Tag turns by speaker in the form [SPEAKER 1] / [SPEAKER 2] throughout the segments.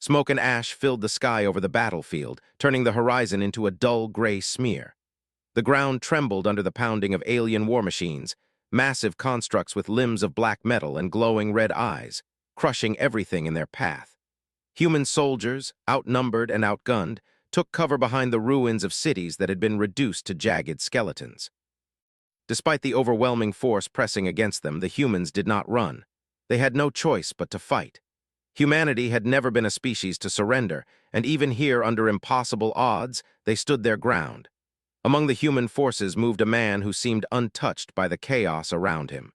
[SPEAKER 1] Smoke and ash filled the sky over the battlefield, turning the horizon into a dull gray smear. The ground trembled under the pounding of alien war machines, massive constructs with limbs of black metal and glowing red eyes, crushing everything in their path. Human soldiers, outnumbered and outgunned, took cover behind the ruins of cities that had been reduced to jagged skeletons. Despite the overwhelming force pressing against them, the humans did not run. They had no choice but to fight. Humanity had never been a species to surrender, and even here, under impossible odds, they stood their ground. Among the human forces moved a man who seemed untouched by the chaos around him.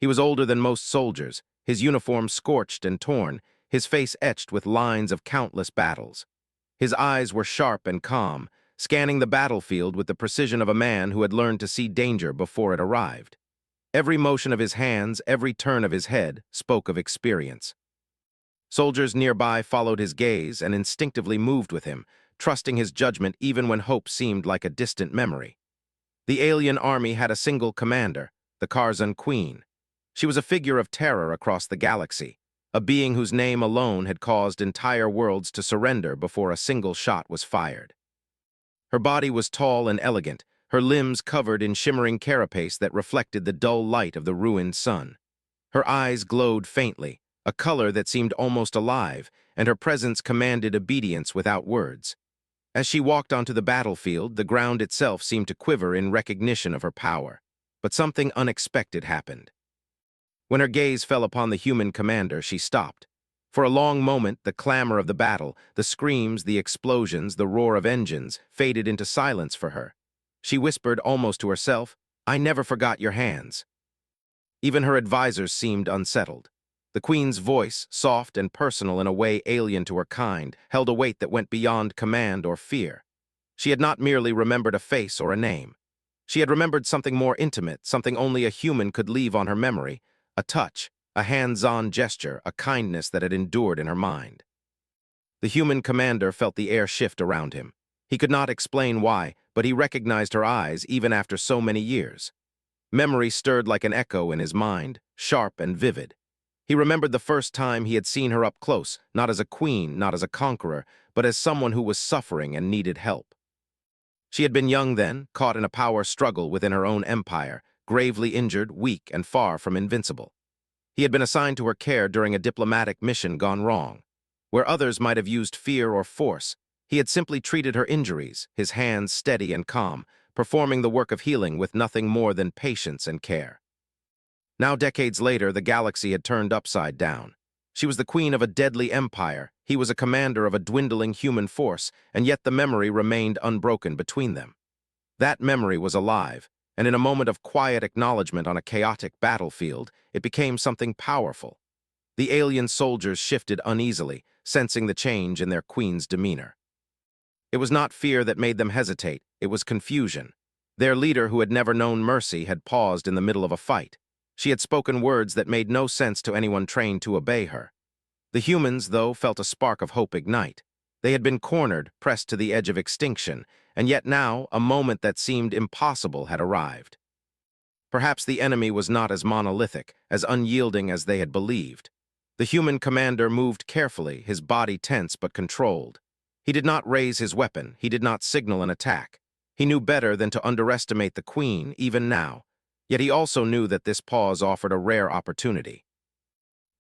[SPEAKER 1] He was older than most soldiers, his uniform scorched and torn, his face etched with lines of countless battles. His eyes were sharp and calm, scanning the battlefield with the precision of a man who had learned to see danger before it arrived. Every motion of his hands, every turn of his head, spoke of experience. Soldiers nearby followed his gaze and instinctively moved with him, trusting his judgment even when hope seemed like a distant memory. The alien army had a single commander, the Karzan Queen. She was a figure of terror across the galaxy, a being whose name alone had caused entire worlds to surrender before a single shot was fired. Her body was tall and elegant, her limbs covered in shimmering carapace that reflected the dull light of the ruined sun. Her eyes glowed faintly, a color that seemed almost alive, and her presence commanded obedience without words. As she walked onto the battlefield, the ground itself seemed to quiver in recognition of her power. But something unexpected happened. When her gaze fell upon the human commander, she stopped. For a long moment, the clamor of the battle, the screams, the explosions, the roar of engines, faded into silence for her. She whispered almost to herself, "I never forgot your hands." Even her advisors seemed unsettled. The Queen's voice, soft and personal in a way alien to her kind, held a weight that went beyond command or fear. She had not merely remembered a face or a name. She had remembered something more intimate, something only a human could leave on her memory, a touch, a hands-on gesture, a kindness that had endured in her mind. The human commander felt the air shift around him. He could not explain why, but he recognized her eyes even after so many years. Memory stirred like an echo in his mind, sharp and vivid. He remembered the first time he had seen her up close, not as a queen, not as a conqueror, but as someone who was suffering and needed help. She had been young then, caught in a power struggle within her own empire, gravely injured, weak, and far from invincible. He had been assigned to her care during a diplomatic mission gone wrong. Where others might have used fear or force, he had simply treated her injuries, his hands steady and calm, performing the work of healing with nothing more than patience and care. Now, decades later, the galaxy had turned upside down. She was the queen of a deadly empire, he was a commander of a dwindling human force, and yet the memory remained unbroken between them. That memory was alive, and in a moment of quiet acknowledgement on a chaotic battlefield, it became something powerful. The alien soldiers shifted uneasily, sensing the change in their queen's demeanor. It was not fear that made them hesitate, it was confusion. Their leader, who had never known mercy, had paused in the middle of a fight. She had spoken words that made no sense to anyone trained to obey her. The humans, though, felt a spark of hope ignite. They had been cornered, pressed to the edge of extinction, and yet now a moment that seemed impossible had arrived. Perhaps the enemy was not as monolithic, as unyielding as they had believed. The human commander moved carefully, his body tense but controlled. He did not raise his weapon, he did not signal an attack. He knew better than to underestimate the queen, even now. Yet he also knew that this pause offered a rare opportunity.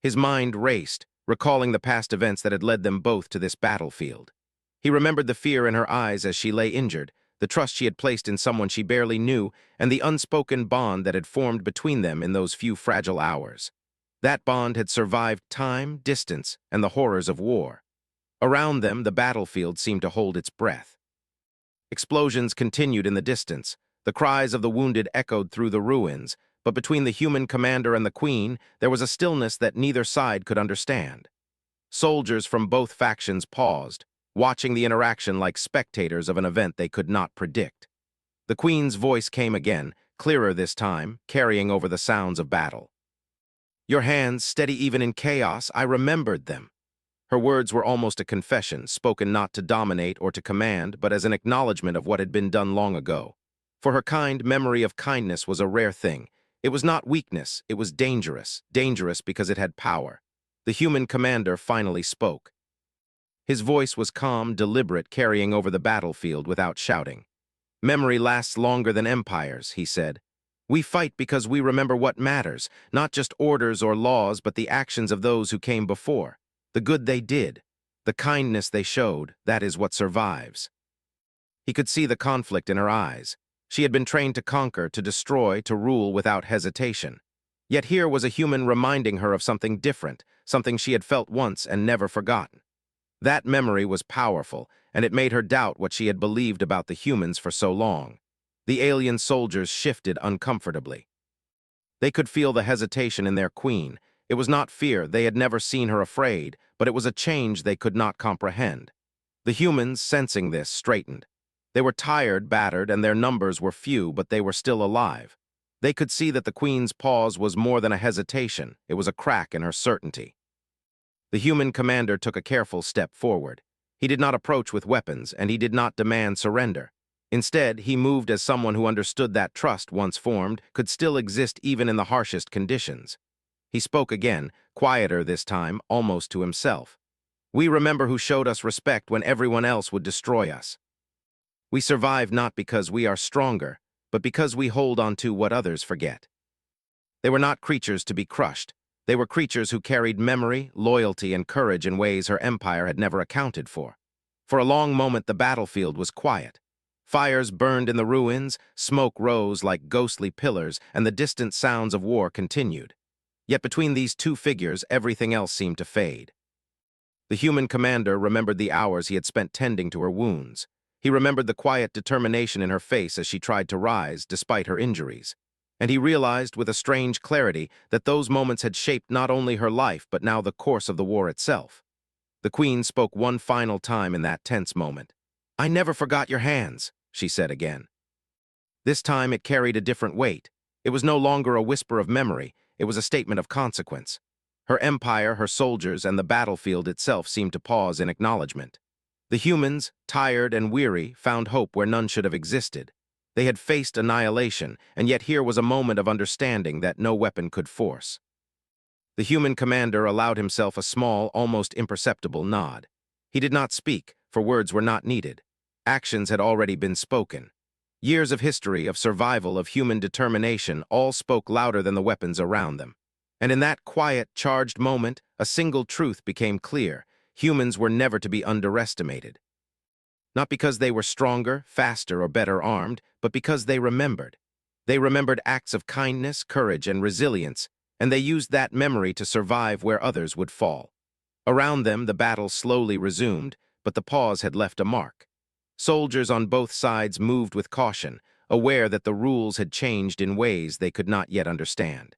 [SPEAKER 1] His mind raced, recalling the past events that had led them both to this battlefield. He remembered the fear in her eyes as she lay injured, the trust she had placed in someone she barely knew, and the unspoken bond that had formed between them in those few fragile hours. That bond had survived time, distance, and the horrors of war. Around them, the battlefield seemed to hold its breath. Explosions continued in the distance. The cries of the wounded echoed through the ruins, but between the human commander and the queen, there was a stillness that neither side could understand. Soldiers from both factions paused, watching the interaction like spectators of an event they could not predict. The queen's voice came again, clearer this time, carrying over the sounds of battle. "Your hands, steady even in chaos, I remembered them." Her words were almost a confession, spoken not to dominate or to command, but as an acknowledgement of what had been done long ago. For her kind, memory of kindness was a rare thing. It was not weakness, it was dangerous, dangerous because it had power. The human commander finally spoke. His voice was calm, deliberate, carrying over the battlefield without shouting. "Memory lasts longer than empires," he said. "We fight because we remember what matters, not just orders or laws, but the actions of those who came before. The good they did, the kindness they showed, that is what survives." He could see the conflict in her eyes. She had been trained to conquer, to destroy, to rule without hesitation. Yet here was a human reminding her of something different, something she had felt once and never forgotten. That memory was powerful, and it made her doubt what she had believed about the humans for so long. The alien soldiers shifted uncomfortably. They could feel the hesitation in their queen. It was not fear, they had never seen her afraid, but it was a change they could not comprehend. The humans, sensing this, straightened. They were tired, battered, and their numbers were few, but they were still alive. They could see that the queen's pause was more than a hesitation, it was a crack in her certainty. The human commander took a careful step forward. He did not approach with weapons, and he did not demand surrender. Instead, he moved as someone who understood that trust, once formed, could still exist even in the harshest conditions. He spoke again, quieter this time, almost to himself. "We remember who showed us respect when everyone else would destroy us. We survive not because we are stronger, but because we hold on to what others forget." They were not creatures to be crushed. They were creatures who carried memory, loyalty, and courage in ways her empire had never accounted for. For a long moment, the battlefield was quiet. Fires burned in the ruins, smoke rose like ghostly pillars, and the distant sounds of war continued. Yet between these two figures, everything else seemed to fade. The human commander remembered the hours he had spent tending to her wounds. He remembered the quiet determination in her face as she tried to rise, despite her injuries. And he realized with a strange clarity that those moments had shaped not only her life, but now the course of the war itself. The queen spoke one final time in that tense moment. "I never forgot your hands," she said again. This time it carried a different weight. It was no longer a whisper of memory, it was a statement of consequence. Her empire, her soldiers, and the battlefield itself seemed to pause in acknowledgement. The humans, tired and weary, found hope where none should have existed. They had faced annihilation, and yet here was a moment of understanding that no weapon could force. The human commander allowed himself a small, almost imperceptible nod. He did not speak, for words were not needed. Actions had already been spoken. Years of history, of survival, of human determination, all spoke louder than the weapons around them. And in that quiet, charged moment, a single truth became clear. Humans were never to be underestimated. Not because they were stronger, faster, or better armed, but because they remembered. They remembered acts of kindness, courage, and resilience, and they used that memory to survive where others would fall. Around them, the battle slowly resumed, but the pause had left a mark. Soldiers on both sides moved with caution, aware that the rules had changed in ways they could not yet understand.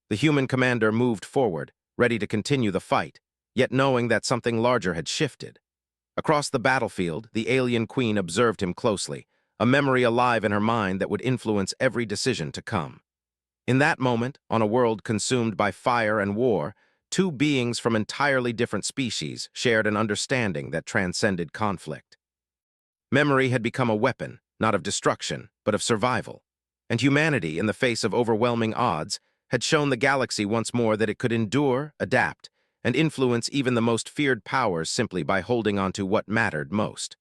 [SPEAKER 1] The human commander moved forward, ready to continue the fight, yet knowing that something larger had shifted. Across the battlefield, the alien queen observed him closely, a memory alive in her mind that would influence every decision to come. In that moment, on a world consumed by fire and war, two beings from entirely different species shared an understanding that transcended conflict. Memory had become a weapon, not of destruction, but of survival. And humanity, in the face of overwhelming odds, had shown the galaxy once more that it could endure, adapt, and influence even the most feared powers simply by holding on to what mattered most.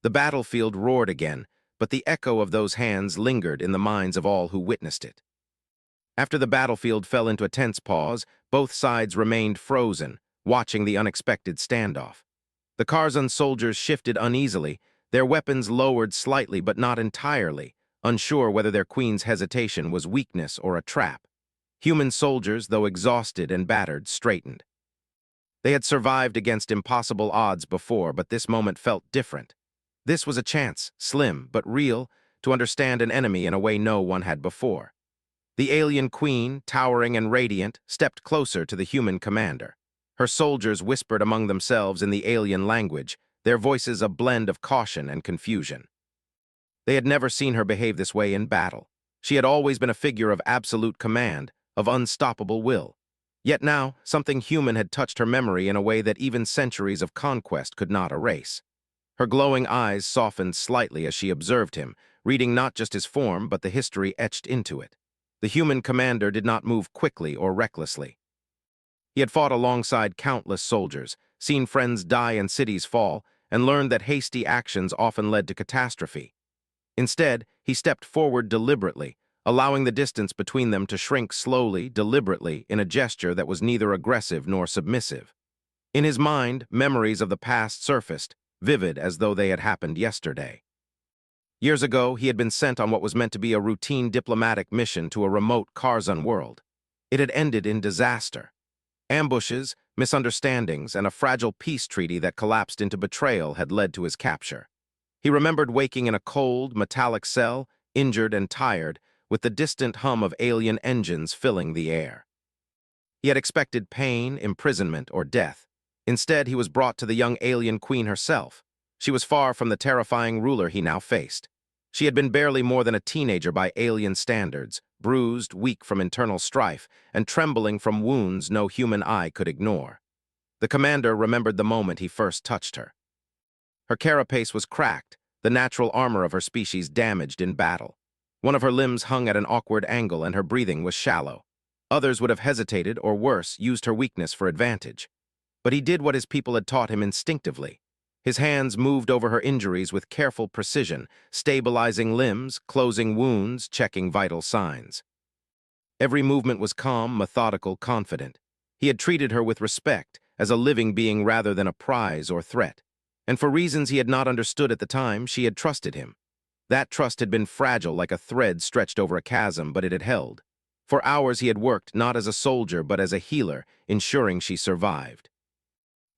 [SPEAKER 1] The battlefield roared again, but the echo of those hands lingered in the minds of all who witnessed it. After the battlefield fell into a tense pause, both sides remained frozen, watching the unexpected standoff. The Karzan soldiers shifted uneasily, their weapons lowered slightly but not entirely, unsure whether their queen's hesitation was weakness or a trap. Human soldiers, though exhausted and battered, straightened. They had survived against impossible odds before, but this moment felt different. This was a chance, slim but real, to understand an enemy in a way no one had before. The alien queen, towering and radiant, stepped closer to the human commander. Her soldiers whispered among themselves in the alien language, their voices a blend of caution and confusion. They had never seen her behave this way in battle. She had always been a figure of absolute command, of unstoppable will. Yet now, something human had touched her memory in a way that even centuries of conquest could not erase. Her glowing eyes softened slightly as she observed him, reading not just his form, but the history etched into it. The human commander did not move quickly or recklessly. He had fought alongside countless soldiers, seen friends die and cities fall, and learned that hasty actions often led to catastrophe. Instead, he stepped forward deliberately, allowing the distance between them to shrink slowly, deliberately, in a gesture that was neither aggressive nor submissive. In his mind, memories of the past surfaced, vivid as though they had happened yesterday. Years ago, he had been sent on what was meant to be a routine diplomatic mission to a remote Karzan world. It had ended in disaster. Ambushes, misunderstandings, and a fragile peace treaty that collapsed into betrayal had led to his capture. He remembered waking in a cold, metallic cell, injured and tired, with the distant hum of alien engines filling the air. He had expected pain, imprisonment, or death. Instead, he was brought to the young alien queen herself. She was far from the terrifying ruler he now faced. She had been barely more than a teenager by alien standards, bruised, weak from internal strife, and trembling from wounds no human eye could ignore. The commander remembered the moment he first touched her. Her carapace was cracked, the natural armor of her species damaged in battle. One of her limbs hung at an awkward angle and her breathing was shallow. Others would have hesitated or, worse, used her weakness for advantage. But he did what his people had taught him instinctively. His hands moved over her injuries with careful precision, stabilizing limbs, closing wounds, checking vital signs. Every movement was calm, methodical, confident. He had treated her with respect, as a living being rather than a prize or threat. And for reasons he had not understood at the time, she had trusted him. That trust had been fragile like a thread stretched over a chasm, but it had held. For hours he had worked not as a soldier but as a healer, ensuring she survived.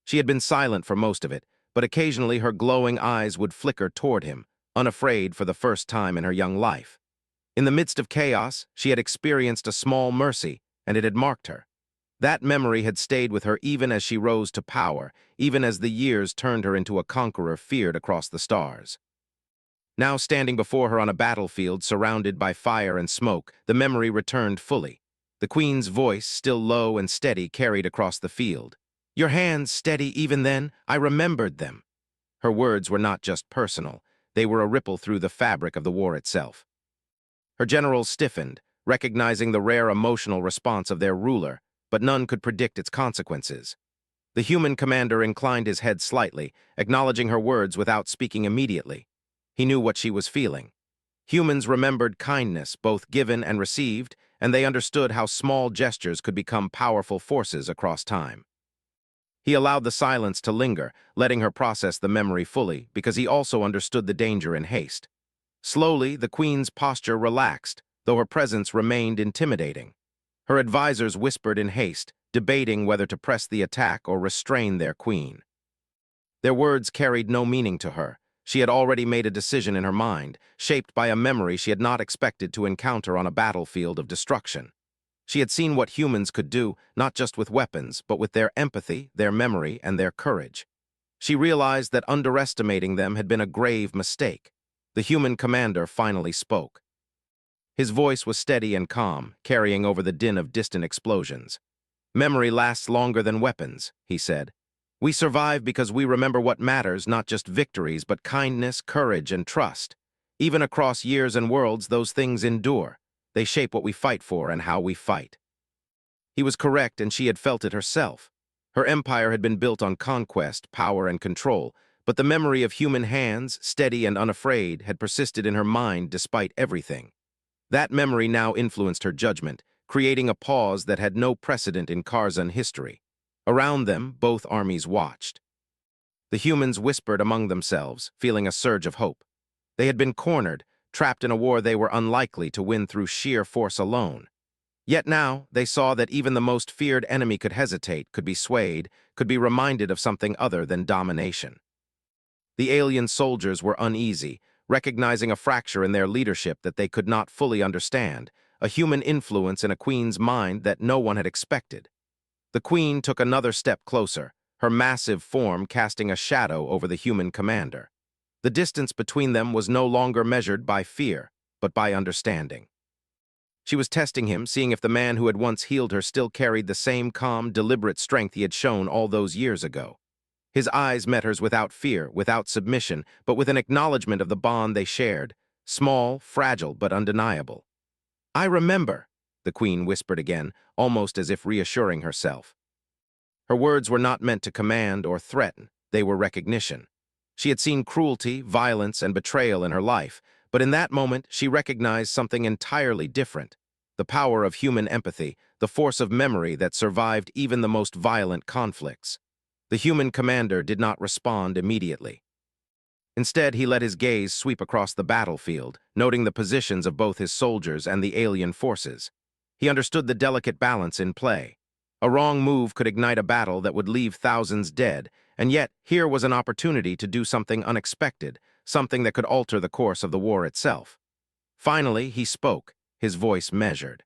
[SPEAKER 1] She had been silent for most of it, but occasionally her glowing eyes would flicker toward him, unafraid for the first time in her young life. In the midst of chaos, she had experienced a small mercy, and it had marked her. That memory had stayed with her even as she rose to power, even as the years turned her into a conqueror feared across the stars. Now standing before her on a battlefield surrounded by fire and smoke, the memory returned fully. The queen's voice, still low and steady, carried across the field. "Your hands steady even then, I remembered them." Her words were not just personal, they were a ripple through the fabric of the war itself. Her generals stiffened, recognizing the rare emotional response of their ruler, but none could predict its consequences. The human commander inclined his head slightly, acknowledging her words without speaking immediately. He knew what she was feeling. Humans remembered kindness, both given and received, and they understood how small gestures could become powerful forces across time. He allowed the silence to linger, letting her process the memory fully, because he also understood the danger in haste. Slowly, the queen's posture relaxed, though her presence remained intimidating. Her advisors whispered in haste, debating whether to press the attack or restrain their queen. Their words carried no meaning to her. She had already made a decision in her mind, shaped by a memory she had not expected to encounter on a battlefield of destruction. She had seen what humans could do, not just with weapons, but with their empathy, their memory, and their courage. She realized that underestimating them had been a grave mistake. The human commander finally spoke. His voice was steady and calm, carrying over the din of distant explosions. "Memory lasts longer than weapons," he said. "We survive because we remember what matters, not just victories, but kindness, courage, and trust. Even across years and worlds, those things endure. They shape what we fight for and how we fight." He was correct, and she had felt it herself. Her empire had been built on conquest, power, and control, but the memory of human hands, steady and unafraid, had persisted in her mind despite everything. That memory now influenced her judgment, creating a pause that had no precedent in Karzan history. Around them, both armies watched. The humans whispered among themselves, feeling a surge of hope. They had been cornered, trapped in a war they were unlikely to win through sheer force alone. Yet now, they saw that even the most feared enemy could hesitate, could be swayed, could be reminded of something other than domination. The alien soldiers were uneasy, recognizing a fracture in their leadership that they could not fully understand, a human influence in a queen's mind that no one had expected. The queen took another step closer, her massive form casting a shadow over the human commander. The distance between them was no longer measured by fear, but by understanding. She was testing him, seeing if the man who had once healed her still carried the same calm, deliberate strength he had shown all those years ago. His eyes met hers without fear, without submission, but with an acknowledgement of the bond they shared, small, fragile, but undeniable. "I remember," the queen whispered again, almost as if reassuring herself. Her words were not meant to command or threaten, they were recognition. She had seen cruelty, violence, and betrayal in her life, but in that moment she recognized something entirely different: the power of human empathy, the force of memory that survived even the most violent conflicts. The human commander did not respond immediately. Instead, he let his gaze sweep across the battlefield, noting the positions of both his soldiers and the alien forces. He understood the delicate balance in play. A wrong move could ignite a battle that would leave thousands dead, and yet here was an opportunity to do something unexpected, something that could alter the course of the war itself. Finally, he spoke, his voice measured.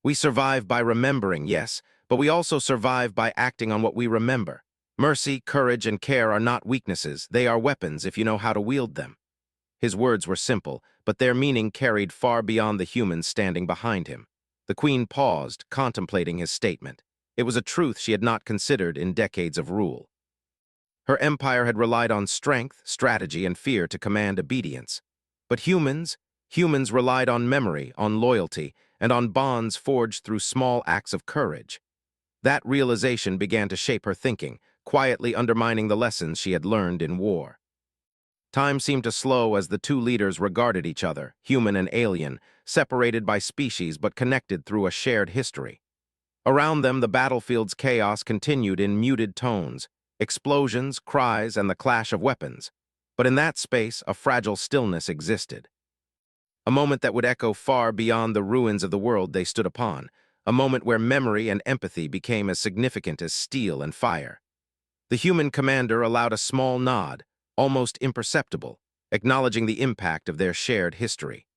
[SPEAKER 1] "We survive by remembering, yes, but we also survive by acting on what we remember. Mercy, courage, and care are not weaknesses, they are weapons if you know how to wield them." His words were simple, but their meaning carried far beyond the humans standing behind him. The queen paused, contemplating his statement. It was a truth she had not considered in decades of rule. Her empire had relied on strength, strategy, and fear to command obedience. But humans relied on memory, on loyalty, and on bonds forged through small acts of courage. That realization began to shape her thinking, quietly undermining the lessons she had learned in war. Time seemed to slow as the two leaders regarded each other, human and alien, separated by species but connected through a shared history. Around them, the battlefield's chaos continued in muted tones: explosions, cries, and the clash of weapons. But in that space, a fragile stillness existed. A moment that would echo far beyond the ruins of the world they stood upon, a moment where memory and empathy became as significant as steel and fire. The human commander allowed a small nod, almost imperceptible, acknowledging the impact of their shared history.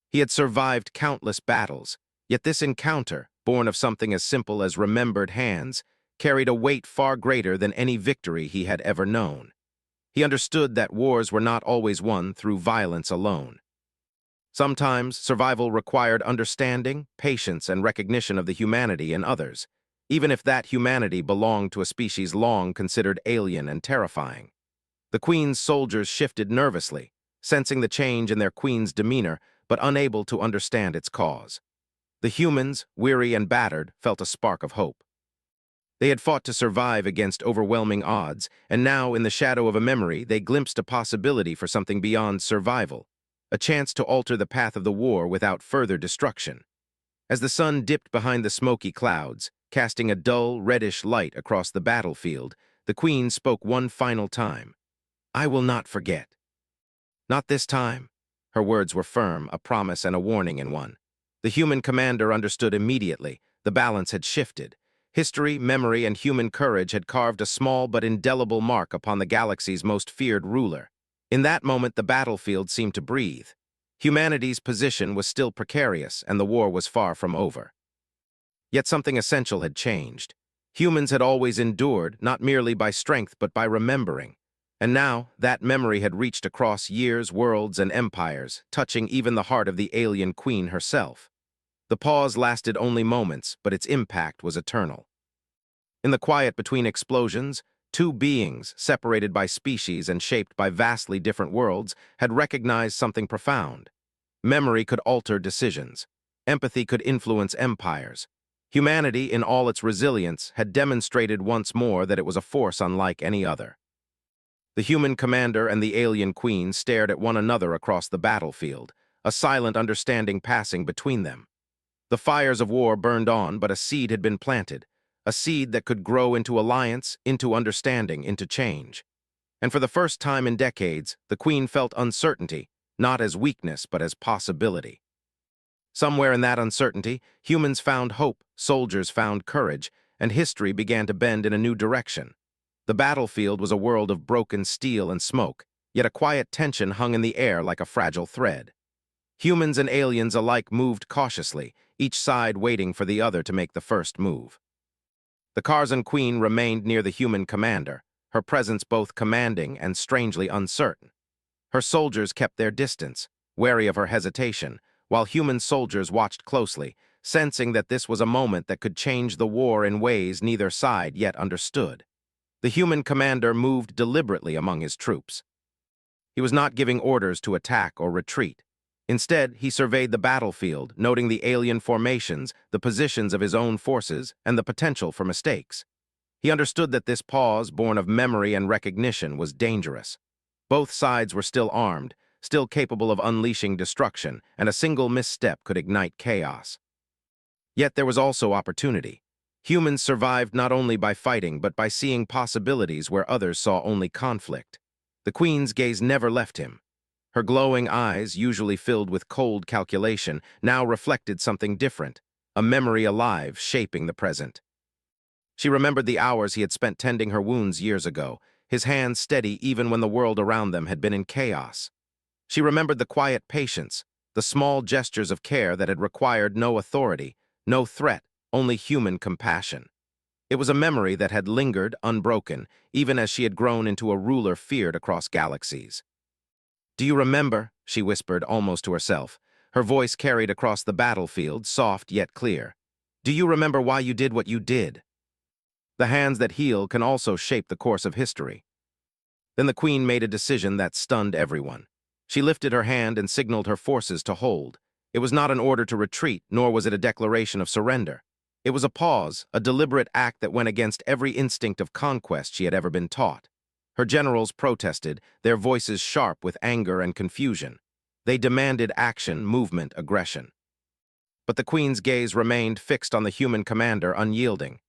[SPEAKER 1] He had survived countless battles, yet this encounter, born of something as simple as remembered hands, carried a weight far greater than any victory he had ever known. He understood that wars were not always won through violence alone. Sometimes survival required understanding, patience, and recognition of the humanity in others, even if that humanity belonged to a species long considered alien and terrifying. The queen's soldiers shifted nervously, sensing the change in their queen's demeanor, but unable to understand its cause. The humans, weary and battered, felt a spark of hope. They had fought to survive against overwhelming odds, and now, in the shadow of a memory, they glimpsed a possibility for something beyond survival, a chance to alter the path of the war without further destruction. As the sun dipped behind the smoky clouds, casting a dull, reddish light across the battlefield, the queen spoke one final time. "I will not forget." "Not this time." Her words were firm, a promise and a warning in one. The human commander understood immediately. The balance had shifted. History, memory, and human courage had carved a small but indelible mark upon the galaxy's most feared ruler. In that moment, the battlefield seemed to breathe. Humanity's position was still precarious, and the war was far from over. Yet something essential had changed. Humans had always endured, not merely by strength but by remembering. And now, that memory had reached across years, worlds, and empires, touching even the heart of the alien queen herself. The pause lasted only moments, but its impact was eternal. In the quiet between explosions, two beings, separated by species and shaped by vastly different worlds, had recognized something profound. Memory could alter decisions. Empathy could influence empires. Humanity, in all its resilience, had demonstrated once more that it was a force unlike any other. The human commander and the alien queen stared at one another across the battlefield, a silent understanding passing between them. The fires of war burned on, but a seed had been planted, a seed that could grow into alliance, into understanding, into change. And for the first time in decades, the queen felt uncertainty, not as weakness but as possibility. Somewhere in that uncertainty, humans found hope, soldiers found courage, and history began to bend in a new direction. The battlefield was a world of broken steel and smoke, yet a quiet tension hung in the air like a fragile thread. Humans and aliens alike moved cautiously, each side waiting for the other to make the first move. The Karzan queen remained near the human commander, her presence both commanding and strangely uncertain. Her soldiers kept their distance, wary of her hesitation, while human soldiers watched closely, sensing that this was a moment that could change the war in ways neither side yet understood. The human commander moved deliberately among his troops. He was not giving orders to attack or retreat. Instead, he surveyed the battlefield, noting the alien formations, the positions of his own forces, and the potential for mistakes. He understood that this pause, born of memory and recognition, was dangerous. Both sides were still armed, still capable of unleashing destruction, and a single misstep could ignite chaos. Yet there was also opportunity. Humans survived not only by fighting, but by seeing possibilities where others saw only conflict. The Queen's gaze never left him. Her glowing eyes, usually filled with cold calculation, now reflected something different, a memory alive, shaping the present. She remembered the hours he had spent tending her wounds years ago, his hands steady even when the world around them had been in chaos. She remembered the quiet patience, the small gestures of care that had required no authority, no threat, only human compassion. It was a memory that had lingered, unbroken, even as she had grown into a ruler feared across galaxies. "Do you remember?" she whispered almost to herself. Her voice carried across the battlefield, soft yet clear. "Do you remember why you did what you did?" The hands that heal can also shape the course of history. Then the Queen made a decision that stunned everyone. She lifted her hand and signaled her forces to hold. It was not an order to retreat, nor was it a declaration of surrender. It was a pause, a deliberate act that went against every instinct of conquest she had ever been taught. Her generals protested, their voices sharp with anger and confusion. They demanded action, movement, aggression. But the Queen's gaze remained fixed on the human commander, unyielding.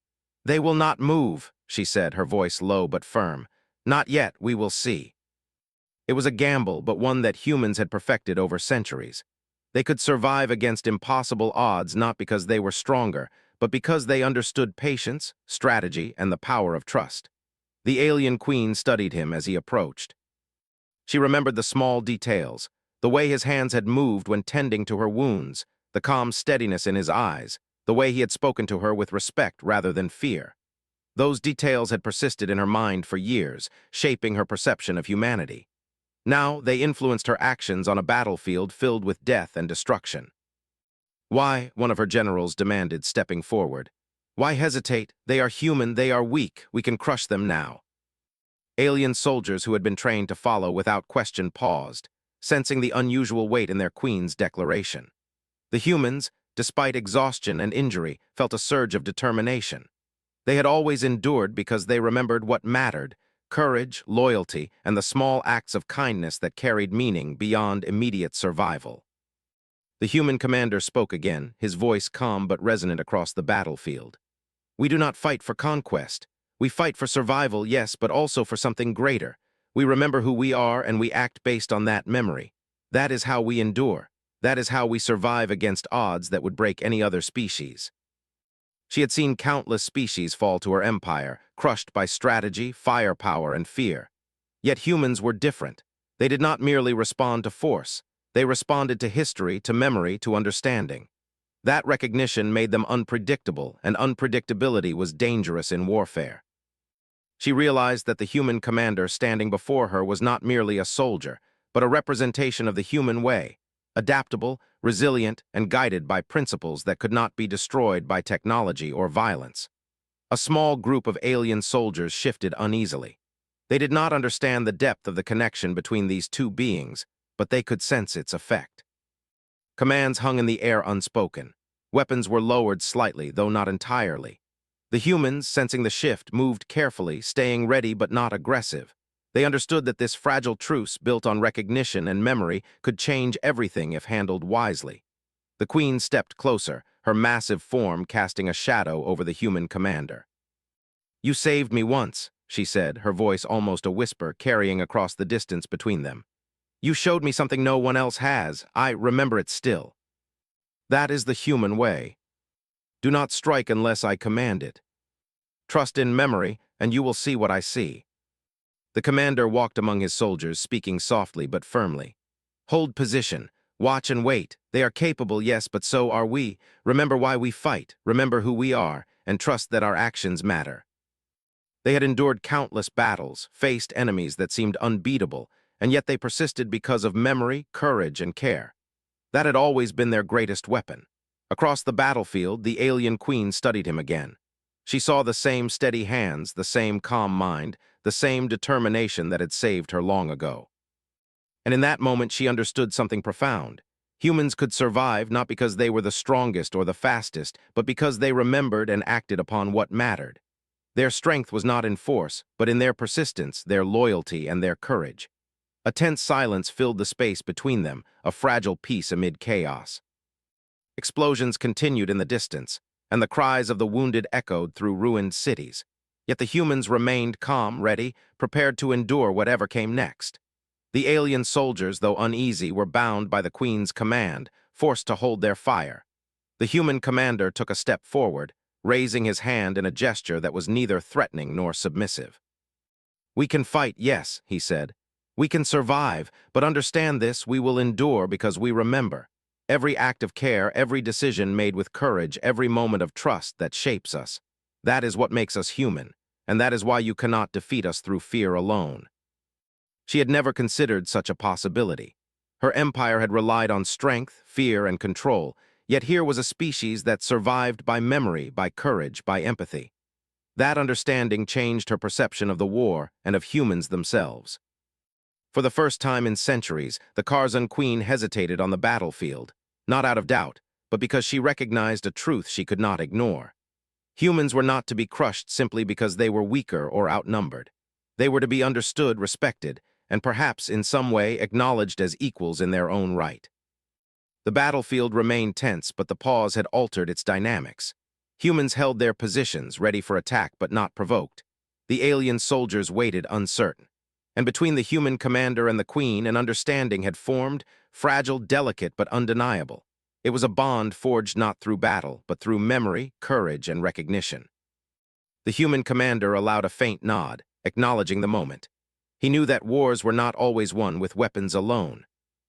[SPEAKER 1] "They will not move," she said, her voice low but firm. "Not yet, we will see." It was a gamble, but one that humans had perfected over centuries. They could survive against impossible odds not because they were stronger, but because they understood patience, strategy, and the power of trust. The alien Queen studied him as he approached. She remembered the small details, the way his hands had moved when tending to her wounds, the calm steadiness in his eyes, the way he had spoken to her with respect rather than fear. Those details had persisted in her mind for years, shaping her perception of humanity. Now they influenced her actions on a battlefield filled with death and destruction. "Why?" one of her generals demanded, stepping forward. "Why hesitate? They are human, they are weak, we can crush them now." Alien soldiers who had been trained to follow without question paused, sensing the unusual weight in their Queen's declaration. The humans, despite exhaustion and injury, felt a surge of determination. They had always endured because they remembered what mattered: courage, loyalty, and the small acts of kindness that carried meaning beyond immediate survival. The human commander spoke again, his voice calm but resonant across the battlefield. "We do not fight for conquest. We fight for survival, yes, but also for something greater. We remember who we are and we act based on that memory. That is how we endure. That is how we survive against odds that would break any other species." She had seen countless species fall to her empire, crushed by strategy, firepower, and fear. Yet humans were different. They did not merely respond to force. They responded to history, to memory, to understanding. That recognition made them unpredictable, and unpredictability was dangerous in warfare. She realized that the human commander standing before her was not merely a soldier, but a representation of the human way, adaptable, resilient, and guided by principles that could not be destroyed by technology or violence. A small group of alien soldiers shifted uneasily. They did not understand the depth of the connection between these two beings, but they could sense its effect. Commands hung in the air unspoken. Weapons were lowered slightly, though not entirely. The humans, sensing the shift, moved carefully, staying ready but not aggressive. They understood that this fragile truce, built on recognition and memory, could change everything if handled wisely. The Queen stepped closer, her massive form casting a shadow over the human commander. "You saved me once," she said, her voice almost a whisper, carrying across the distance between them. "You showed me something no one else has. I remember it still. That is the human way. Do not strike unless I command it. Trust in memory, and you will see what I see." The commander walked among his soldiers, speaking softly but firmly. "Hold position. Watch and wait. They are capable, yes, but so are we. Remember why we fight, remember who we are, and trust that our actions matter." They had endured countless battles, faced enemies that seemed unbeatable, and yet they persisted because of memory, courage, and care. That had always been their greatest weapon. Across the battlefield, the alien Queen studied him again. She saw the same steady hands, the same calm mind, the same determination that had saved her long ago. And in that moment she understood something profound. Humans could survive not because they were the strongest or the fastest, but because they remembered and acted upon what mattered. Their strength was not in force, but in their persistence, their loyalty, and their courage. A tense silence filled the space between them, a fragile peace amid chaos. Explosions continued in the distance, and the cries of the wounded echoed through ruined cities. Yet the humans remained calm, ready, prepared to endure whatever came next. The alien soldiers, though uneasy, were bound by the Queen's command, forced to hold their fire. The human commander took a step forward, raising his hand in a gesture that was neither threatening nor submissive. "We can fight, yes," he said. "We can survive, but understand this, we will endure because we remember. Every act of care, every decision made with courage, every moment of trust that shapes us. That is what makes us human, and that is why you cannot defeat us through fear alone." She had never considered such a possibility. Her empire had relied on strength, fear, and control, yet here was a species that survived by memory, by courage, by empathy. That understanding changed her perception of the war and of humans themselves. For the first time in centuries, the Karzan Queen hesitated on the battlefield, not out of doubt, but because she recognized a truth she could not ignore. Humans were not to be crushed simply because they were weaker or outnumbered. They were to be understood, respected, and perhaps in some way acknowledged as equals in their own right. The battlefield remained tense, but the pause had altered its dynamics. Humans held their positions, ready for attack but not provoked. The alien soldiers waited uncertain. And between the human commander and the Queen, an understanding had formed, fragile, delicate, but undeniable. It was a bond forged not through battle, but through memory, courage, and recognition. The human commander allowed a faint nod, acknowledging the moment. He knew that wars were not always won with weapons alone.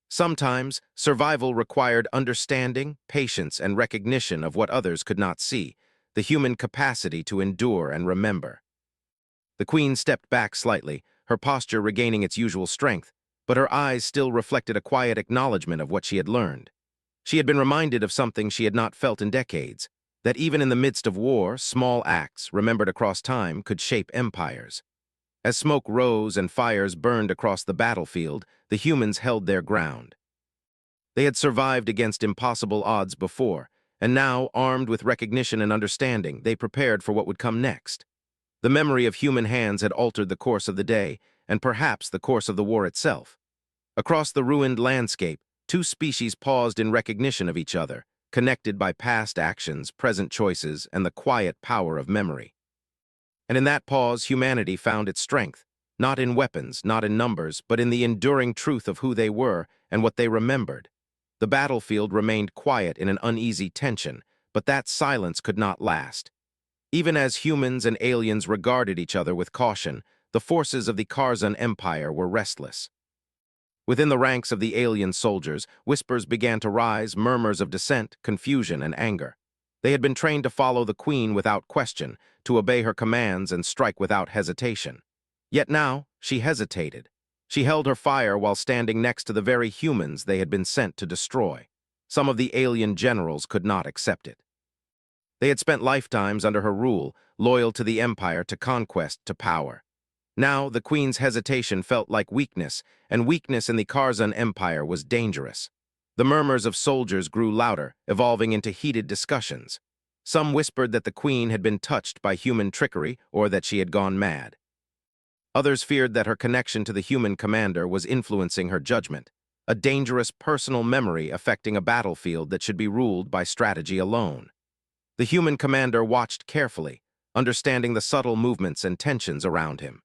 [SPEAKER 1] Sometimes, survival required understanding, patience, and recognition of what others could not see, the human capacity to endure and remember. The Queen stepped back slightly, her posture regaining its usual strength, but her eyes still reflected a quiet acknowledgement of what she had learned. She had been reminded of something she had not felt in decades, that even in the midst of war, small acts, remembered across time, could shape empires. As smoke rose and fires burned across the battlefield, the humans held their ground. They had survived against impossible odds before, and now, armed with recognition and understanding, they prepared for what would come next. The memory of human hands had altered the course of the day, and perhaps the course of the war itself. Across the ruined landscape, two species paused in recognition of each other, connected by past actions, present choices, and the quiet power of memory. And in that pause, humanity found its strength, not in weapons, not in numbers, but in the enduring truth of who they were and what they remembered. The battlefield remained quiet in an uneasy tension, but that silence could not last. Even as humans and aliens regarded each other with caution, the forces of the Karzan Empire were restless. Within the ranks of the alien soldiers, whispers began to rise, murmurs of dissent, confusion, and anger. They had been trained to follow the Queen without question, to obey her commands and strike without hesitation. Yet now, she hesitated. She held her fire while standing next to the very humans they had been sent to destroy. Some of the alien generals could not accept it. They had spent lifetimes under her rule, loyal to the Empire, to conquest, to power. Now, the Queen's hesitation felt like weakness, and weakness in the Karzan Empire was dangerous. The murmurs of soldiers grew louder, evolving into heated discussions. Some whispered that the Queen had been touched by human trickery or that she had gone mad. Others feared that her connection to the human commander was influencing her judgment, a dangerous personal memory affecting a battlefield that should be ruled by strategy alone. The human commander watched carefully, understanding the subtle movements and tensions around him.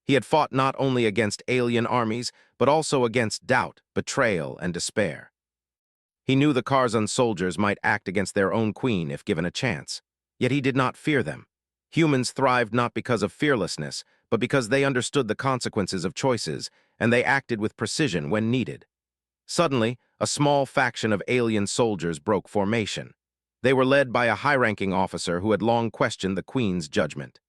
[SPEAKER 1] He had fought not only against alien armies, but also against doubt, betrayal, and despair. He knew the Karzan soldiers might act against their own queen if given a chance, yet he did not fear them. Humans thrived not because of fearlessness, but because they understood the consequences of choices, and they acted with precision when needed. Suddenly, a small faction of alien soldiers broke formation. They were led by a high-ranking officer who had long questioned the Queen's judgment.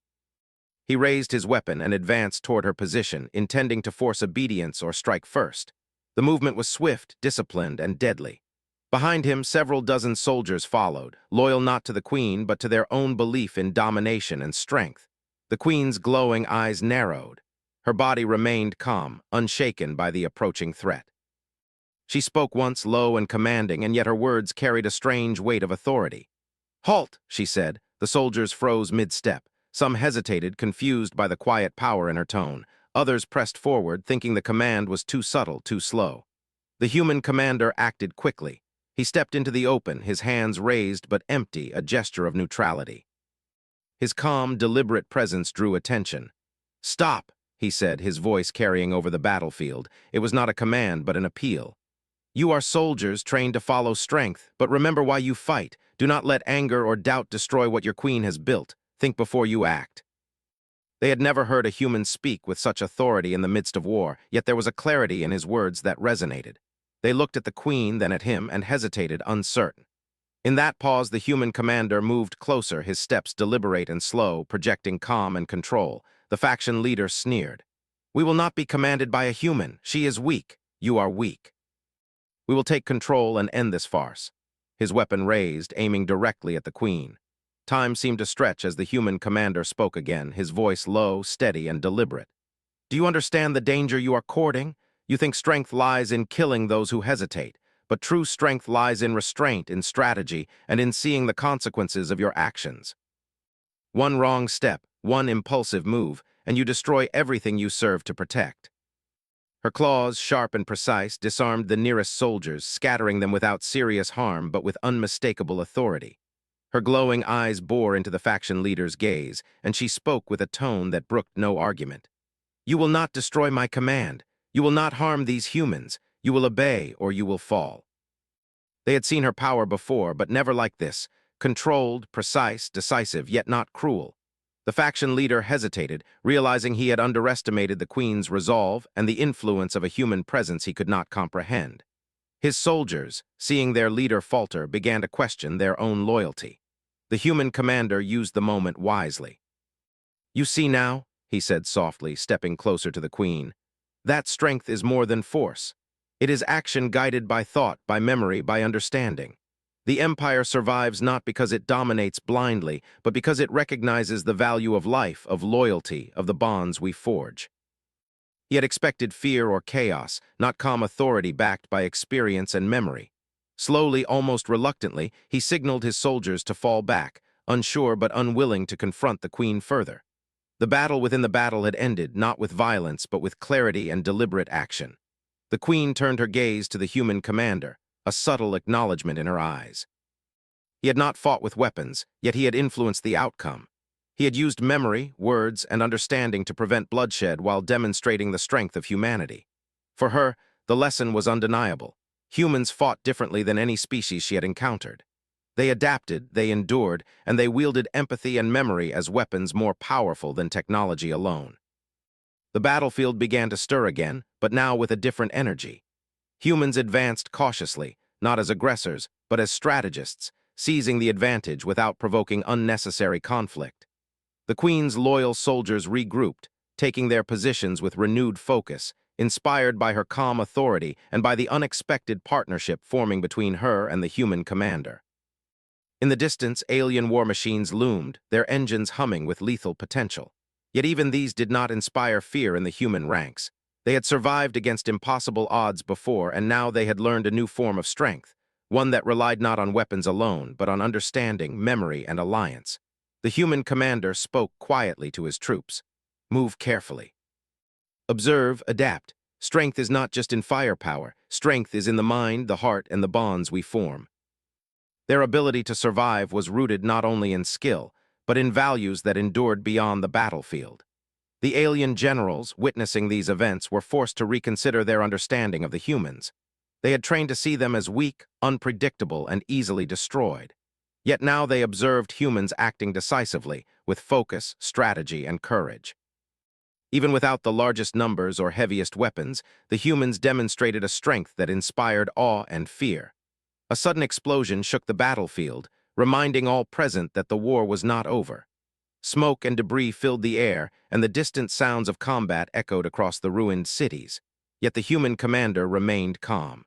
[SPEAKER 1] He raised his weapon and advanced toward her position, intending to force obedience or strike first. The movement was swift, disciplined, and deadly. Behind him, several dozen soldiers followed, loyal not to the Queen, but to their own belief in domination and strength. The Queen's glowing eyes narrowed. Her body remained calm, unshaken by the approaching threat. She spoke once, low and commanding, and yet her words carried a strange weight of authority. "Halt," she said. The soldiers froze mid-step. Some hesitated, confused by the quiet power in her tone. Others pressed forward, thinking the command was too subtle, too slow. The human commander acted quickly. He stepped into the open, his hands raised but empty, a gesture of neutrality. His calm, deliberate presence drew attention. "Stop," he said, his voice carrying over the battlefield. It was not a command, but an appeal. "You are soldiers trained to follow strength, but remember why you fight. Do not let anger or doubt destroy what your queen has built. Think before you act." They had never heard a human speak with such authority in the midst of war, yet there was a clarity in his words that resonated. They looked at the queen, then at him, and hesitated, uncertain. In that pause, the human commander moved closer, his steps deliberate and slow, projecting calm and control. The faction leader sneered. "We will not be commanded by a human. She is weak. You are weak. We will take control and end this farce." His weapon raised, aiming directly at the queen. Time seemed to stretch as the human commander spoke again, his voice low, steady, and deliberate. "Do you understand the danger you are courting? You think strength lies in killing those who hesitate, but true strength lies in restraint, in strategy, and in seeing the consequences of your actions. One wrong step, one impulsive move, and you destroy everything you serve to protect." Her claws, sharp and precise, disarmed the nearest soldiers, scattering them without serious harm but with unmistakable authority. Her glowing eyes bore into the faction leader's gaze, and she spoke with a tone that brooked no argument. "You will not destroy my command. You will not harm these humans. You will obey, or you will fall." They had seen her power before, but never like this. Controlled, precise, decisive, yet not cruel. The faction leader hesitated, realizing he had underestimated the queen's resolve and the influence of a human presence he could not comprehend. His soldiers, seeing their leader falter, began to question their own loyalty. The human commander used the moment wisely. "You see now," he said softly, stepping closer to the queen, "that strength is more than force. It is action guided by thought, by memory, by understanding. The empire survives not because it dominates blindly, but because it recognizes the value of life, of loyalty, of the bonds we forge." He had expected fear or chaos, not calm authority backed by experience and memory. Slowly, almost reluctantly, he signaled his soldiers to fall back, unsure but unwilling to confront the queen further. The battle within the battle had ended, not with violence, but with clarity and deliberate action. The queen turned her gaze to the human commander, a subtle acknowledgement in her eyes. He had not fought with weapons, yet he had influenced the outcome. He had used memory, words, and understanding to prevent bloodshed while demonstrating the strength of humanity. For her, the lesson was undeniable. Humans fought differently than any species she had encountered. They adapted, they endured, and they wielded empathy and memory as weapons more powerful than technology alone. The battlefield began to stir again, but now with a different energy. Humans advanced cautiously, not as aggressors, but as strategists, seizing the advantage without provoking unnecessary conflict. The queen's loyal soldiers regrouped, taking their positions with renewed focus, inspired by her calm authority and by the unexpected partnership forming between her and the human commander. In the distance, alien war machines loomed, their engines humming with lethal potential. Yet even these did not inspire fear in the human ranks. They had survived against impossible odds before, and now they had learned a new form of strength, one that relied not on weapons alone, but on understanding, memory, and alliance. The human commander spoke quietly to his troops. "Move carefully. Observe, adapt. Strength is not just in firepower. Strength is in the mind, the heart, and the bonds we form." Their ability to survive was rooted not only in skill, but in values that endured beyond the battlefield. The alien generals, witnessing these events, were forced to reconsider their understanding of the humans. They had trained to see them as weak, unpredictable, and easily destroyed. Yet now they observed humans acting decisively, with focus, strategy, and courage. Even without the largest numbers or heaviest weapons, the humans demonstrated a strength that inspired awe and fear. A sudden explosion shook the battlefield, reminding all present that the war was not over. Smoke and debris filled the air, and the distant sounds of combat echoed across the ruined cities. Yet the human commander remained calm.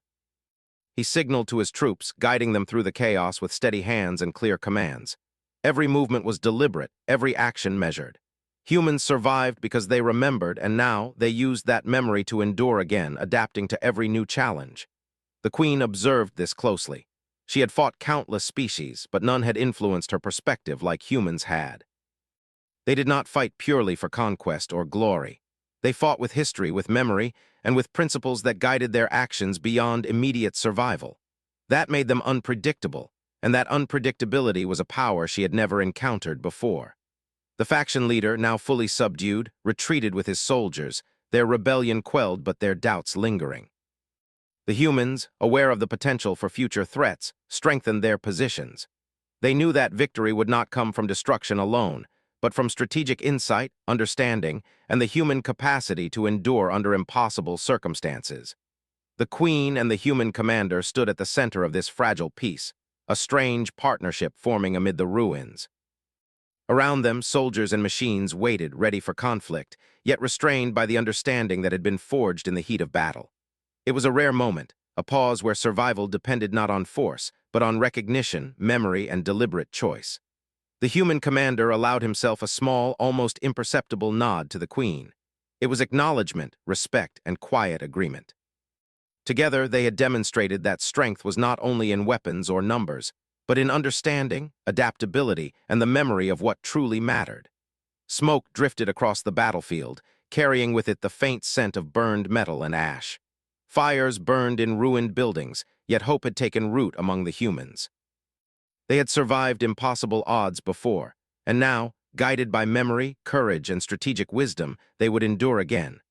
[SPEAKER 1] He signaled to his troops, guiding them through the chaos with steady hands and clear commands. Every movement was deliberate, every action measured. Humans survived because they remembered, and now they used that memory to endure again, adapting to every new challenge. The queen observed this closely. She had fought countless species, but none had influenced her perspective like humans had. They did not fight purely for conquest or glory. They fought with history, with memory, and with principles that guided their actions beyond immediate survival. That made them unpredictable, and that unpredictability was a power she had never encountered before. The faction leader, now fully subdued, retreated with his soldiers, their rebellion quelled but their doubts lingering. The humans, aware of the potential for future threats, strengthened their positions. They knew that victory would not come from destruction alone, but from strategic insight, understanding, and the human capacity to endure under impossible circumstances. The Queen and the human commander stood at the center of this fragile peace, a strange partnership forming amid the ruins. Around them, soldiers and machines waited, ready for conflict, yet restrained by the understanding that had been forged in the heat of battle. It was a rare moment, a pause where survival depended not on force, but on recognition, memory, and deliberate choice. The human commander allowed himself a small, almost imperceptible nod to the Queen. It was acknowledgement, respect, and quiet agreement. Together, they had demonstrated that strength was not only in weapons or numbers, but in understanding, adaptability, and the memory of what truly mattered. Smoke drifted across the battlefield, carrying with it the faint scent of burned metal and ash. Fires burned in ruined buildings, yet hope had taken root among the humans. They had survived impossible odds before, and now, guided by memory, courage, and strategic wisdom, they would endure again.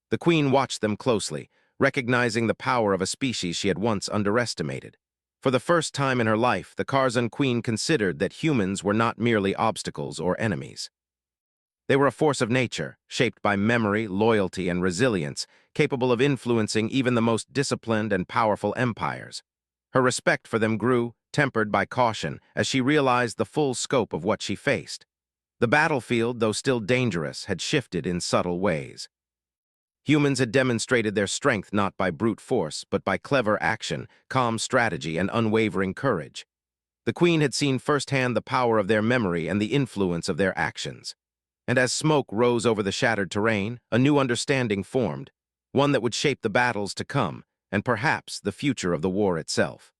[SPEAKER 1] The Queen watched them closely, recognizing the power of a species she had once underestimated. For the first time in her life, the Curzon Queen considered that humans were not merely obstacles or enemies. They were a force of nature, shaped by memory, loyalty, and resilience, capable of influencing even the most disciplined and powerful empires. Her respect for them grew, tempered by caution, as she realized the full scope of what she faced. The battlefield, though still dangerous, had shifted in subtle ways. Humans had demonstrated their strength not by brute force, but by clever action, calm strategy, and unwavering courage. The Queen had seen firsthand the power of their memory and the influence of their actions. And as smoke rose over the shattered terrain, a new understanding formed, one that would shape the battles to come, and perhaps the future of the war itself.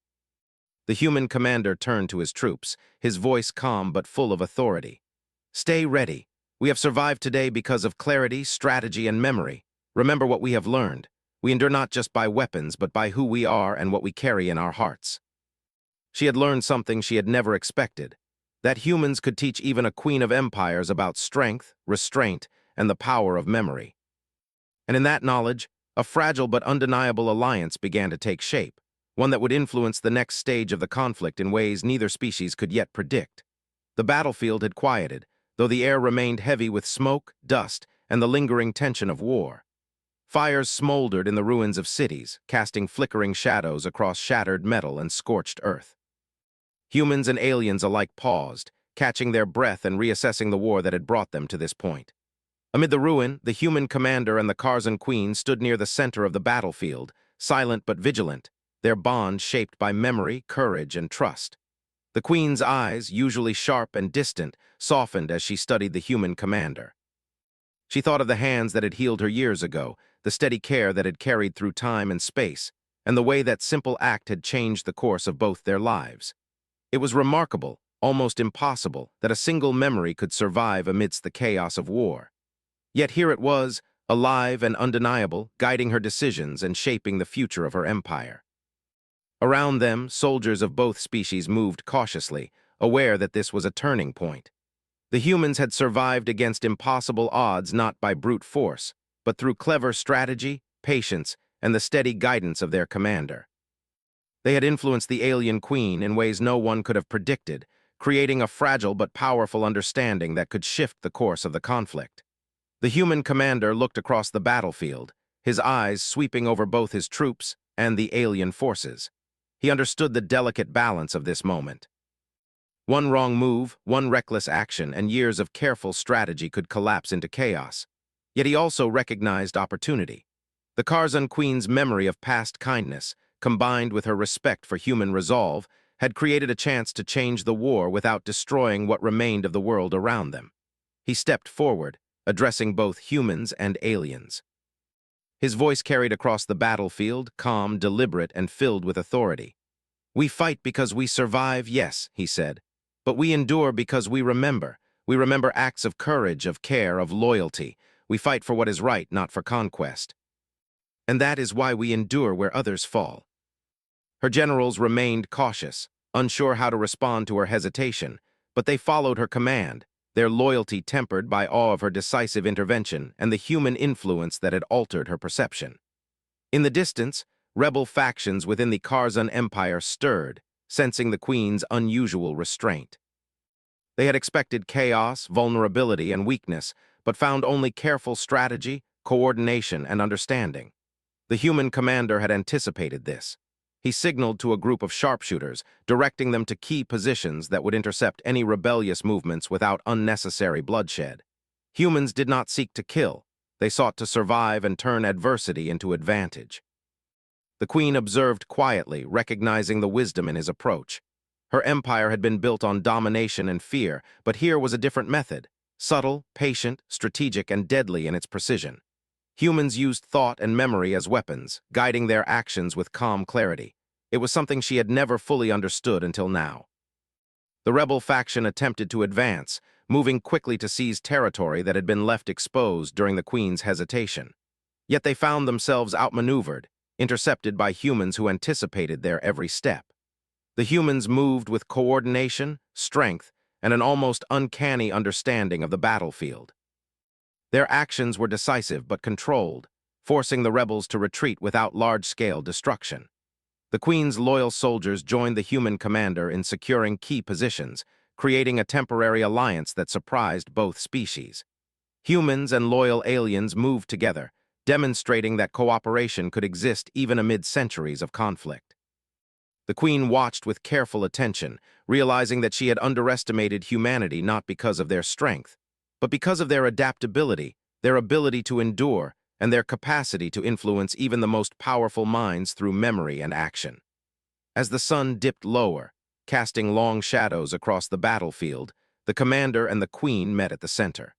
[SPEAKER 1] The human commander turned to his troops, his voice calm but full of authority. "Stay ready. We have survived today because of clarity, strategy, and memory. Remember what we have learned. We endure not just by weapons, but by who we are and what we carry in our hearts." She had learned something she had never expected, that humans could teach even a queen of empires about strength, restraint, and the power of memory. And in that knowledge, a fragile but undeniable alliance began to take shape, one that would influence the next stage of the conflict in ways neither species could yet predict. The battlefield had quieted, though the air remained heavy with smoke, dust, and the lingering tension of war. Fires smoldered in the ruins of cities, casting flickering shadows across shattered metal and scorched earth. Humans and aliens alike paused, catching their breath and reassessing the war that had brought them to this point. Amid the ruin, the human commander and the Curzon Queen stood near the center of the battlefield, silent but vigilant, their bond shaped by memory, courage, and trust. The Queen's eyes, usually sharp and distant, softened as she studied the human commander. She thought of the hands that had healed her years ago, the steady care that had carried through time and space, and the way that simple act had changed the course of both their lives. It was remarkable, almost impossible, that a single memory could survive amidst the chaos of war. Yet here it was, alive and undeniable, guiding her decisions and shaping the future of her empire. Around them, soldiers of both species moved cautiously, aware that this was a turning point. The humans had survived against impossible odds not by brute force, but through clever strategy, patience, and the steady guidance of their commander. They had influenced the alien queen in ways no one could have predicted, creating a fragile but powerful understanding that could shift the course of the conflict. The human commander looked across the battlefield, his eyes sweeping over both his troops and the alien forces. He understood the delicate balance of this moment. One wrong move, one reckless action, and years of careful strategy could collapse into chaos. Yet he also recognized opportunity. The Curzon Queen's memory of past kindness, combined with her respect for human resolve, had created a chance to change the war without destroying what remained of the world around them. He stepped forward, addressing both humans and aliens. His voice carried across the battlefield, calm, deliberate, and filled with authority. "We fight because we survive, yes," he said, "but we endure because we remember. We remember acts of courage, of care, of loyalty. We fight for what is right, not for conquest. And that is why we endure where others fall. Her generals remained cautious, unsure how to respond to her hesitation, but they followed her command, their loyalty tempered by awe of her decisive intervention and the human influence that had altered her perception. In the distance, rebel factions within the Karzan Empire stirred, sensing the Queen's unusual restraint. They had expected chaos, vulnerability, and weakness, but found only careful strategy, coordination, and understanding. The human commander had anticipated this. He signaled to a group of sharpshooters, directing them to key positions that would intercept any rebellious movements without unnecessary bloodshed. Humans did not seek to kill. They sought to survive and turn adversity into advantage. The Queen observed quietly, recognizing the wisdom in his approach. Her empire had been built on domination and fear, but here was a different method, subtle, patient, strategic, and deadly in its precision. Humans used thought and memory as weapons, guiding their actions with calm clarity. It was something she had never fully understood until now. The rebel faction attempted to advance, moving quickly to seize territory that had been left exposed during the Queen's hesitation. Yet they found themselves outmaneuvered, intercepted by humans who anticipated their every step. The humans moved with coordination, strength, and an almost uncanny understanding of the battlefield. Their actions were decisive but controlled, forcing the rebels to retreat without large-scale destruction. The Queen's loyal soldiers joined the human commander in securing key positions, creating a temporary alliance that surprised both species. Humans and loyal aliens moved together, demonstrating that cooperation could exist even amid centuries of conflict. The Queen watched with careful attention, realizing that she had underestimated humanity not because of their strength, but because of their adaptability, their ability to endure, and their capacity to influence even the most powerful minds through memory and action. As the sun dipped lower, casting long shadows across the battlefield, the commander and the Queen met at the center.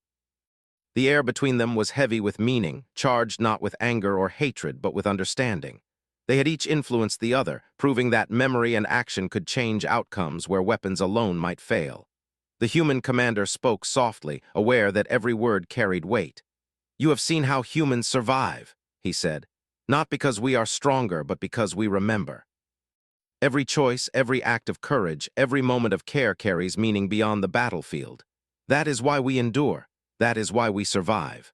[SPEAKER 1] The air between them was heavy with meaning, charged not with anger or hatred, but with understanding. They had each influenced the other, proving that memory and action could change outcomes where weapons alone might fail. The human commander spoke softly, aware that every word carried weight. "You have seen how humans survive," he said, "not because we are stronger, but because we remember. Every choice, every act of courage, every moment of care carries meaning beyond the battlefield. That is why we endure. That is why we survive."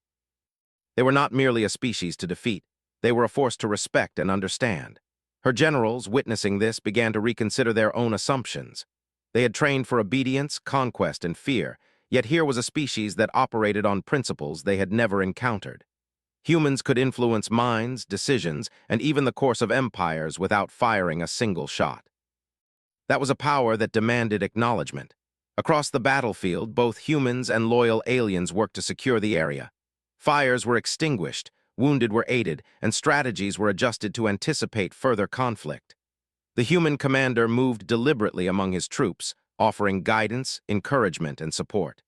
[SPEAKER 1] They were not merely a species to defeat. They were a force to respect and understand. Her generals, witnessing this, began to reconsider their own assumptions. They had trained for obedience, conquest, and fear, yet here was a species that operated on principles they had never encountered. Humans could influence minds, decisions, and even the course of empires without firing a single shot. That was a power that demanded acknowledgement. Across the battlefield, both humans and loyal aliens worked to secure the area. Fires were extinguished, wounded were aided, and strategies were adjusted to anticipate further conflict. The human commander moved deliberately among his troops, offering guidance, encouragement, and support.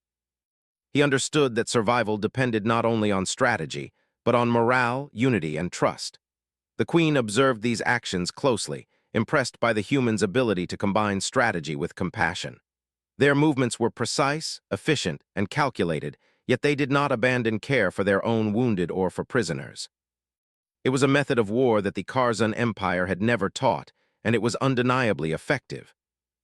[SPEAKER 1] He understood that survival depended not only on strategy, but on morale, unity, and trust. The Queen observed these actions closely, impressed by the humans' ability to combine strategy with compassion. Their movements were precise, efficient, and calculated, yet they did not abandon care for their own wounded or for prisoners. It was a method of war that the Karzan Empire had never taught, and it was undeniably effective.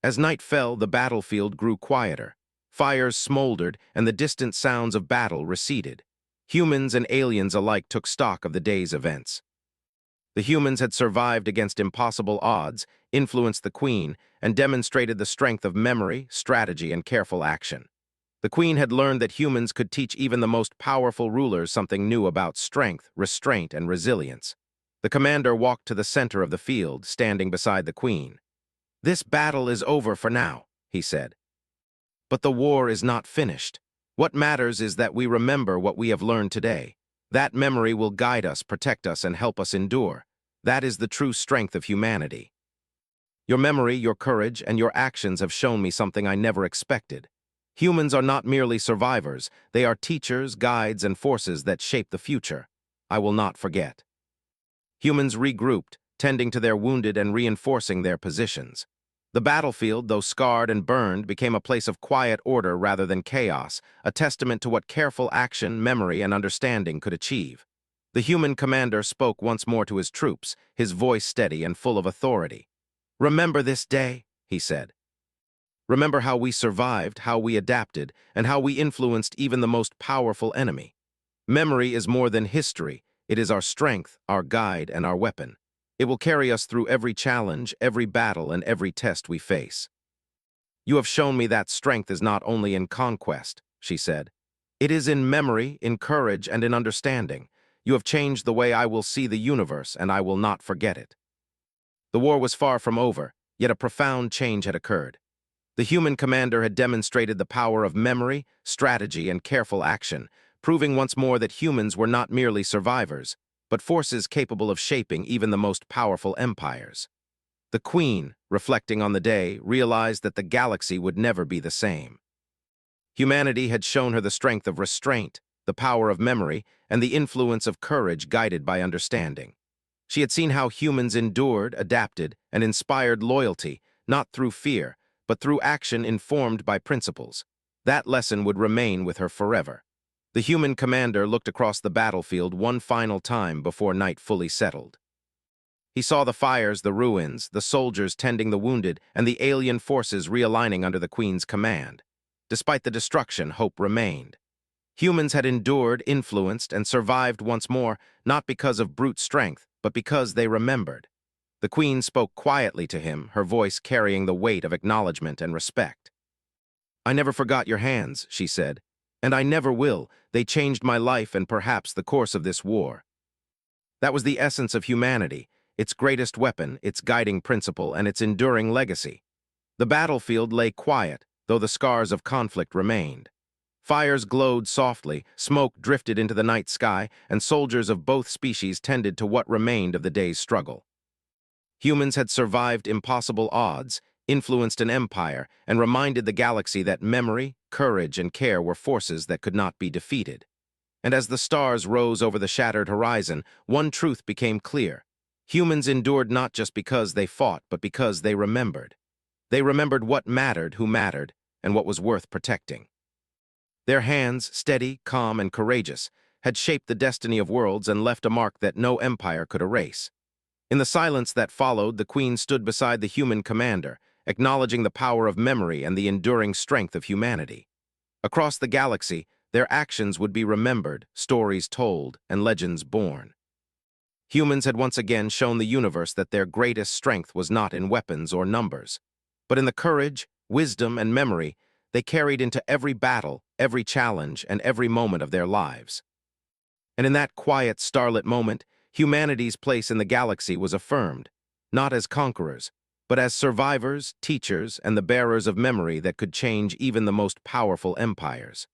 [SPEAKER 1] As night fell, the battlefield grew quieter. Fires smoldered, and the distant sounds of battle receded. Humans and aliens alike took stock of the day's events. The humans had survived against impossible odds, influenced the Queen, and demonstrated the strength of memory, strategy, and careful action. The Queen had learned that humans could teach even the most powerful rulers something new about strength, restraint, and resilience. The commander walked to the center of the field, standing beside the Queen. "This battle is over for now," he said. "But the war is not finished. What matters is that we remember what we have learned today. That memory will guide us, protect us, and help us endure. That is the true strength of humanity. Your memory, your courage, and your actions have shown me something I never expected. Humans are not merely survivors. They are teachers, guides, and forces that shape the future. I will not forget." Humans regrouped, tending to their wounded and reinforcing their positions. The battlefield, though scarred and burned, became a place of quiet order rather than chaos, a testament to what careful action, memory, and understanding could achieve. The human commander spoke once more to his troops, his voice steady and full of authority. "Remember this day," he said. "Remember how we survived, how we adapted, and how we influenced even the most powerful enemy. Memory is more than history. It is our strength, our guide, and our weapon. It will carry us through every challenge, every battle, and every test we face." "You have shown me that strength is not only in conquest," she said. "It is in memory, in courage, and in understanding. You have changed the way I will see the universe, and I will not forget it." The war was far from over, yet a profound change had occurred. The human commander had demonstrated the power of memory, strategy, and careful action, proving once more that humans were not merely survivors, but forces capable of shaping even the most powerful empires. The Queen, reflecting on the day, realized that the galaxy would never be the same. Humanity had shown her the strength of restraint, the power of memory, and the influence of courage guided by understanding. She had seen how humans endured, adapted, and inspired loyalty, not through fear, but through action informed by principles. That lesson would remain with her forever. The human commander looked across the battlefield one final time before night fully settled. He saw the fires, the ruins, the soldiers tending the wounded, and the alien forces realigning under the Queen's command. Despite the destruction, hope remained. Humans had endured, influenced, and survived once more, not because of brute strength, but because they remembered. The Queen spoke quietly to him, her voice carrying the weight of acknowledgement and respect. "I never forgot your hands," she said, "and I never will. They changed my life and perhaps the course of this war." That was the essence of humanity, its greatest weapon, its guiding principle, and its enduring legacy. The battlefield lay quiet, though the scars of conflict remained. Fires glowed softly, smoke drifted into the night sky, and soldiers of both species tended to what remained of the day's struggle. Humans had survived impossible odds, influenced an empire, and reminded the galaxy that memory, courage, and care were forces that could not be defeated. And as the stars rose over the shattered horizon, one truth became clear. Humans endured not just because they fought, but because they remembered. They remembered what mattered, who mattered, and what was worth protecting. Their hands, steady, calm, and courageous, had shaped the destiny of worlds and left a mark that no empire could erase. In the silence that followed, the Queen stood beside the human commander, acknowledging the power of memory and the enduring strength of humanity. Across the galaxy, their actions would be remembered, stories told, and legends born. Humans had once again shown the universe that their greatest strength was not in weapons or numbers, but in the courage, wisdom, and memory they carried into every battle, every challenge, and every moment of their lives. And in that quiet, starlit moment, humanity's place in the galaxy was affirmed, not as conquerors, but as survivors, teachers, and the bearers of memory that could change even the most powerful empires.